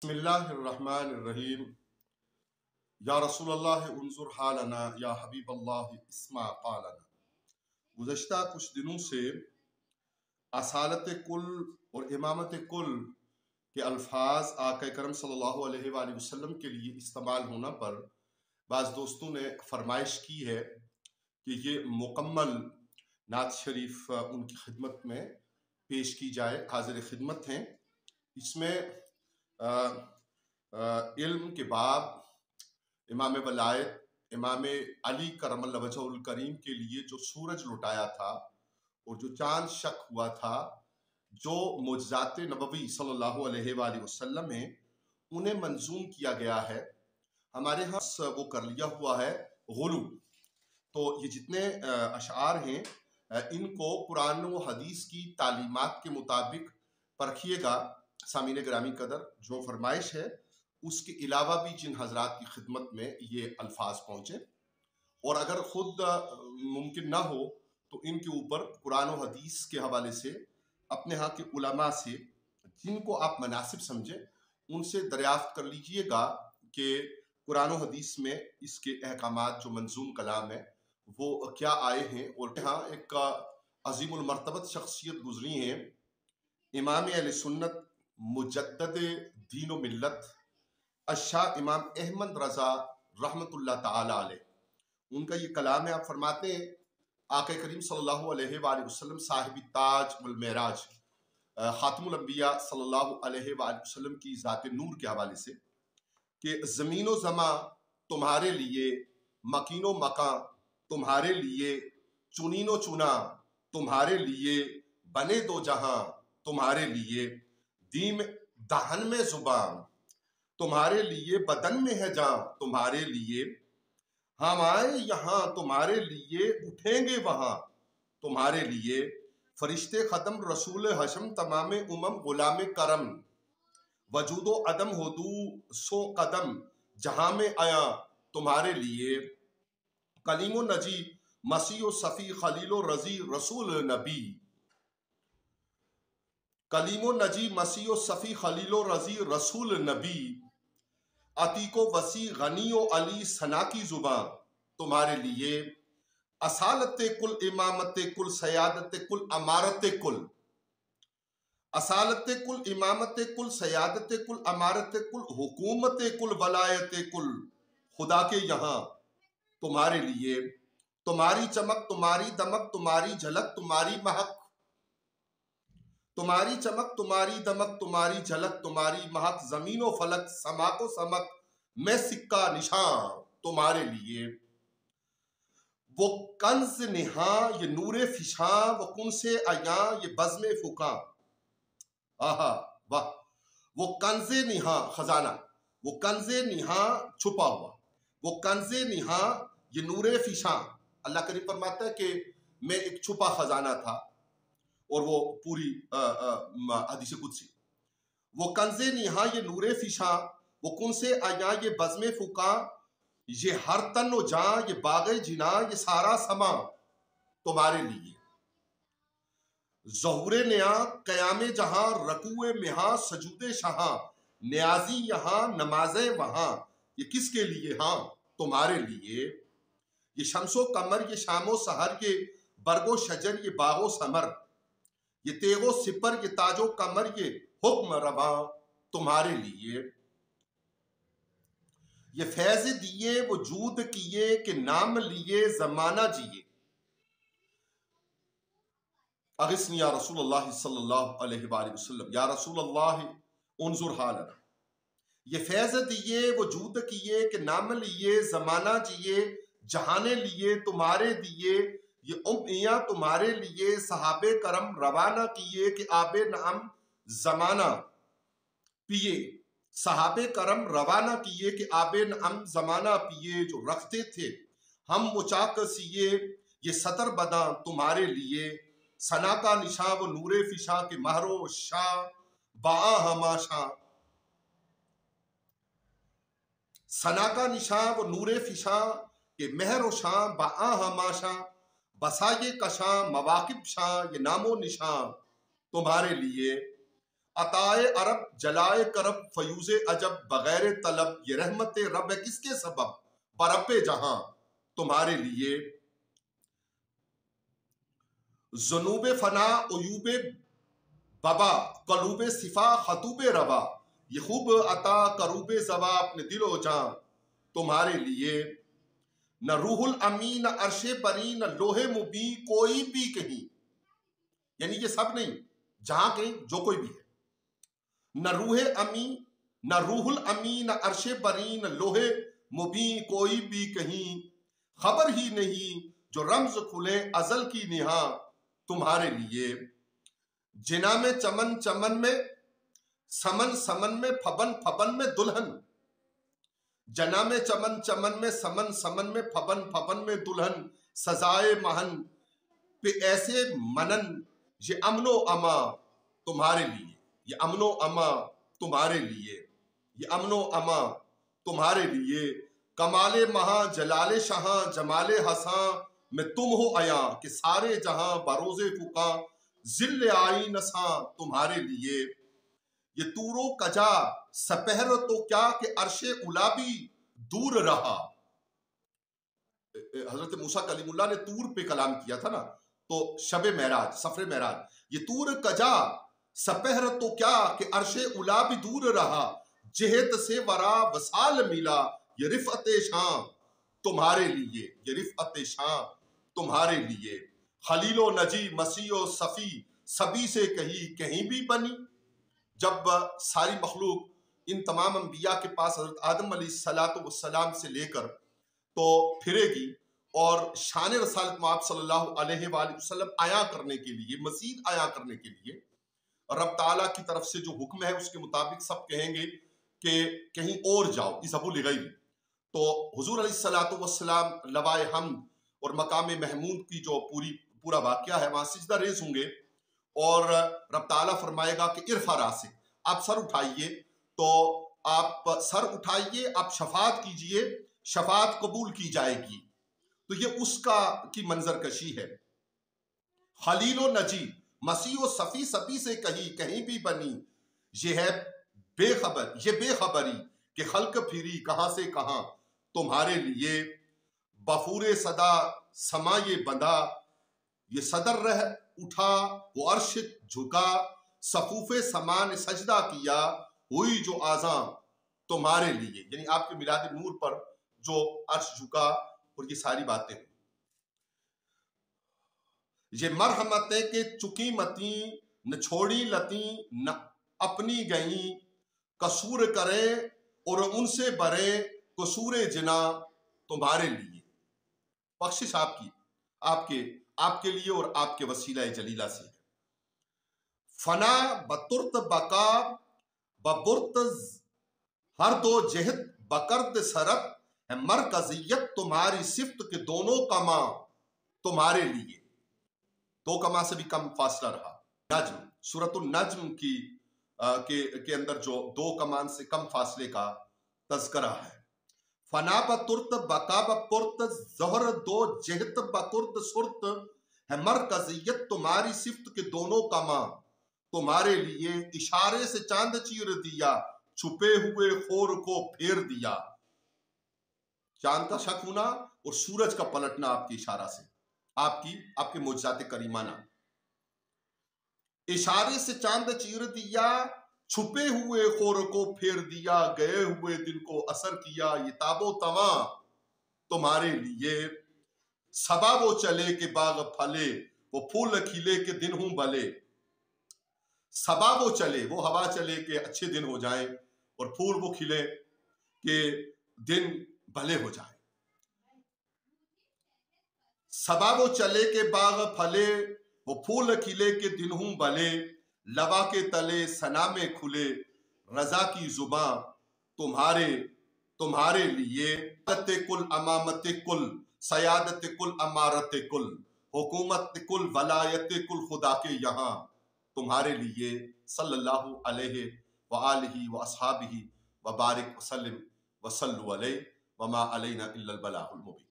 بسم اللہ الرحمن الرحیم یا رسول اللہ انظر حالنا یا حبیب اللہ اسمع قالنا۔ گزشتہ کچھ دنوں سے اصالت کل اور امامت کل کے الفاظ آقا کرم صلی اللہ علیہ وآلہ وسلم کے لیے استعمال ہونا پر بعض دوستوں نے فرمائش کی ہے کہ یہ مکمل نعت شریف ان کی خدمت میں پیش کی جائے۔ حاضر خدمت ہیں۔ اس میں علم کے باب امام ولایت امام علی کرم اللہ وجہ الکریم کے لیے جو سورج لٹایا تھا اور جو چاند شق ہوا تھا، جو معجزات نبوی صلی اللہ علیہ وآلہ وسلم ہیں انہیں منظوم کیا گیا ہے۔ ہمارے ہاں وہ کر لیا ہوا ہے غلو۔ تو یہ جتنے اشعار ہیں ان کو قرآن و حدیث کی تعلیمات کے مطابق پرکھیے گا۔ سامعین گرامی قدر، جو فرمائش ہے اس کے علاوہ بھی جن حضرات کی خدمت میں یہ الفاظ پہنچے، اور اگر خود ممکن نہ ہو تو ان کے اوپر قرآن و حدیث کے حوالے سے اپنے ہاں کے علماء سے جن کو آپ مناسب سمجھیں ان سے دریافت کر لیجئے گا کہ قرآن و حدیث میں اس کے احکامات جو منظوم کلام ہے وہ کیا آئے ہیں۔ اور یہاں ایک عظیم المرتبت شخصیت گزری ہیں، امام اہل سنت مجدد دین و ملت الشاہ امام احمد رضا رحمت اللہ تعالی علیہ۔ ان کا یہ کلام ہے، آپ فرماتے ہیں آقا کریم صلی اللہ علیہ وآلہ وسلم صاحب تاج والمعراج خاتم الانبیاء صلی اللہ علیہ وآلہ وسلم کی ذات نور کے حوالے سے کہ زمین و زماں تمہارے لیے، مکین و مکان تمہارے لیے، چنین و چنا تمہارے لیے، بنے دو جہاں تمہارے لیے، دیم دہن میں زبان تمہارے لیے، بدن میں ہے جان تمہارے لیے، ہم آئے یہاں تمہارے لیے، اٹھیں گے وہاں تمہارے لیے، فرشتے ختم رسول حشم تمام امم غلام کرم، وجود و عدم ہدو سو قدم جہاں میں آیا تمہارے لیے، کلیم و نجی مسیح و صفی خلیل و رضی رسول نبی، کلیم و نجی مسیح و صفی خلیل و رضی رسول نبی، عتیق و وسیع غنی و علی ثنا کی زباں تمہارے لیے، اصالت کل امامت کل سیادت کل امارت کل، اصالت کل امامت کل سیادت کل امارت کل، حکومت کل ولایت کل خدا کے یہاں تمہارے لیے، تمہاری چمک تمہاری دمک تمہاری جھلک تمہاری مہک، تمہاری چمک تمہاری دمک تمہاری جھلک تمہاری مہک، زمین و فلک سماک و سمک میں سکہ نشان تمہارے لیے، وہ کنز نہاں یہ نور فشاں، وہ کنز عیاں یہ بزم فکاں، آہا واہ، وہ کنز نہاں خزانہ، وہ کنز نہاں چھپا ہوا، وہ کنز نہاں یہ نور فشاں۔ اللہ کریم فرماتا ہے کہ میں ایک چھپا خزانہ تھا، اور وہ پوری حدیث قدسی، وہ کنز نہاں یہ نور فشاں، وہ کنز عیاں یہ بزم فکاں، یہ ہر تن و جاں یہ باغ جناں یہ سارا سماں تمہارے لیے، ظہور نیاں قیام جہاں رکوع مہاں سجود شہاں، نیازی یہاں نمازیں وہاں، یہ کس کے لیے؟ ہاں تمہارے لیے، یہ شمس و قمر یہ شام و سحر یہ برگ و شجر یہ باغ و ثمر، یہ تیغ و سپر یہ تاج و کمر یہ حکم رواں تمہارے لیے، یہ فیض دیے وجود کیے کہ نام لیے زمانہ جیے، اغثنی یا رسول اللہ صلی اللہ علیہ وآلہ وسلم، یا رسول اللہ انظر حالنا، یہ فیض دیے وجود کیے کہ نام لیے زمانہ جیے، جہانے لیے تمہارے دیے، یہ امیاں تمہارے لیے، صحابہ کرم روانہ کیے کہ آب نعم زمانہ پیے، صحابہ کرم روانہ کیے کہ آب نعم زمانہ پیے، جو رکھتے تھے ہم مچاک سیے، یہ سطر بداں تمہارے لیے، ثنا کا نشاں و نور فشاں کے مہر و شاں باآ ہما شاں، ثنا کا نشاں و نور فشاں کے مہر و شاں باآ ہما شاں، بسا یہ کشاں مواقب شاں یہ نام و نشاں تمہارے لیے، عطائے عرب جلائے کرب فیوز عجب بغیر طلب یہ رحمت رب ہے کس کے سبب برب جہاں تمہارے لیے ذنوب فنا عیوب بابا قلوب صفا خطوب روا یہ خوب عطا کروب زوا اپنے دل و جاں تمہارے لیے نہ روح الامین نہ عرش بری نہ لوح مبیں کوئی بھی کہیں یعنی یہ سب نہیں جہاں کہیں جو کوئی بھی ہے نہ روح امین نہ روح الامین نہ عرش بری نہ لوح مبیں کوئی بھی کہیں خبر ہی نہیں جو رمز کھلے ازل کی نہاں تمہارے لیے جنا میں چمن چمن میں سمن سمن میں پھبن پھبن میں دلہن جنا میں چمن چمن میں سمن سمن میں پھبن پھبن میں دلہن سزائے مہن پہ ایسے منن یہ امن و اما تمہارے لیے یہ امن و اما تمہارے لیے یہ امن و اما تمہارے لیے کمال مہاں جلال شہاں جمال حساں میں تم ہو عیاں کہ سارے جہاں بروز فقاں ذل آئی نساں تمہارے لیے یہ طور و کجا سپہر تو کیا کہ عرش اولا بھی دور رہا حضرت موسیٰ کلیم اللہ نے طور پہ کلام کیا تھا نا تو شب معراج سفر معراج یہ طور کجا سپہر تو کیا کہ عرش اولا بھی دور رہا جہت سے ورا وصال ملا یہ رفعت شاں تمہارے لیے یہ رفعت شاں تمہارے لیے خلیل و نجی مسیح و صفی سبھی سے کہیں بھی بنی جب ساری مخلوق ان تمام انبیاء کے پاس حضرت آدم علیہ السلام سے لے کر تو پھرے گی اور شان رسالت آپ صلی اللہ علیہ وآلہ وسلم آیا کرنے کے لیے مزید آیا کرنے کے لیے رب تعالیٰ کی طرف سے جو حکم ہے اس کے مطابق سب کہیں گے کہ کہیں اور جاؤ اذهبوا لغیری تو حضور علیہ السلام لوائے حمد اور مقام محمود کی جو پورا واقعہ ہے وہاں سجدہ ریز ہوں گے اور رب تعالیٰ فرمائے گا کہ ارفع راسک آپ سر اٹھائیے تو آپ سر اٹھائیے آپ شفاعت کیجئے شفاعت قبول کی جائے گی تو یہ اس کی منظر کشی ہے خلیل و نجی مسیح و صفی سبھی سے کہیں بھی بنی یہ ہے بے خبری کہ خلق پھری کہاں سے کہاں تمہارے لیے بفور صدا سما یہ بندہ یہ صدر رہ اٹھا وہ عرش جھکا صفوف سمان سجدہ کیا ہوئی جو آزاں تمہارے لیے یعنی آپ کے میلاد نور پر جو عرش جھکا اور یہ ساری باتیں یہ مرحمتیں کہ چکی متیں نہ چھوڑی لتیں نہ اپنی گئیں قصور کریں اور ان سے برے قصور جنا تمہارے لیے بخشش آپ کے لیے اور آپ کے وسیلہ جلیلہ سے فنا بترت بقا ببرت ہر دو جہت بکرد سرت ہے مرکزیت تمہاری صفت کے دونوں کما تمہارے لیے دو کما سے بھی کم فاصلہ رہا نجم سورۃ النجم کے اندر جو دو کمان سے کم فاصلے کا تذکرہ ہے فنا بترت بقا بپرت زہر دو جہت بکرد سرت ہے مرکزیت تمہاری صفت کے دونوں کما تمہارے لیے اشارے سے چاند چیر دیا چھپے ہوئے خور کو پھیر دیا چاند کا شک ہونا اور سورج کا پلٹنا آپ کے اشارہ سے آپ کے معجزات کریمانہ اشارے سے چاند چیر دیا چھپے ہوئے خور کو پھیر دیا گئے ہوئے دل کو اثر کیا یہ تاب و تواں تمہارے لیے صبا وہ چلے کہ باغ پھلے وہ پھول کھلے کہ دن ہوں بھلے صبا وہ چلے وہ ہوا چلے کہ اچھے دن ہو جائیں اور پھول وہ کھلے کہ دن بھلے ہو جائیں صبا وہ چلے کہ باغ پھلے وہ پھول کھلے کہ دن ہوں بھلے لبا کے تلے ثنا میں کھلے رضا کی زباں تمہارے لیے کل امامت کل سیادت کل امارت کل حکومت کل ولایت کل خدا کے یہاں تمہارے لیے صلی اللہ علیہ وآلہ واصحابہ وبارک وسلم وصلوا علیہ وما علینا الا البلاغ المبین